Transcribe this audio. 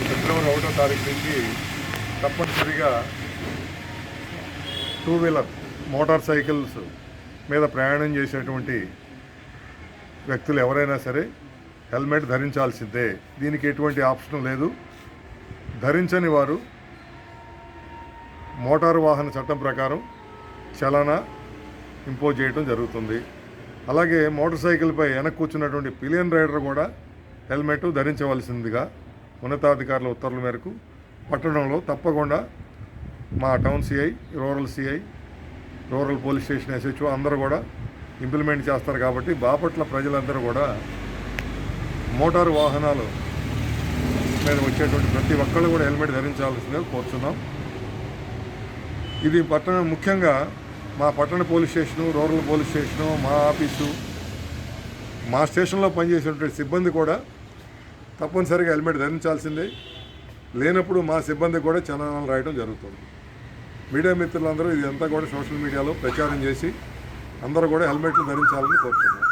ఫిబ్రవరి 1వ తారీఖు నుంచి తప్పనిసరిగా టూ వీలర్ మోటార్ సైకిల్స్ మీద ప్రయాణం చేసేటువంటి వ్యక్తులు ఎవరైనా సరే హెల్మెట్ ధరించాల్సిందే. దీనికి ఎటువంటి ఆప్షన్ లేదు. ధరించని వారు మోటారు వాహన చట్టం ప్రకారం చలానా ఇంపోజ్ చేయడం జరుగుతుంది. అలాగే మోటార్ సైకిల్పై వెనక్కి కూర్చున్నటువంటి పిలియన్ రైడర్ కూడా హెల్మెట్ ధరించవలసిందిగా ఉన్నతాధికారుల ఉత్తర్వుల మేరకు పట్టణంలో తప్పకుండా మా town CI, rural police station SHO అందరూ కూడా ఇంప్లిమెంట్ చేస్తారు. కాబట్టి బాపట్ల ప్రజలందరూ కూడా మోటారు వాహనాలు మీద వచ్చేటువంటి ప్రతి ఒక్కళ్ళు కూడా హెల్మెట్ ధరించాల్సిందిగా కోరుతున్నాం. ఇది ముఖ్యంగా మా పట్టణ police station, rural police station, మా ఆఫీసు, మా స్టేషన్లో పనిచేసేటువంటి సిబ్బంది కూడా తప్పనిసరిగా హెల్మెట్ ధరించాల్సిందే. లేనప్పుడు మా సిబ్బంది కూడా చలానాలు రాయడం జరుగుతుంది. మీడియా మిత్రులందరూ ఇదంతా కూడా సోషల్ మీడియాలో ప్రచారం చేసి అందరూ కూడా హెల్మెట్లు ధరించాలని కోరుతున్నాం.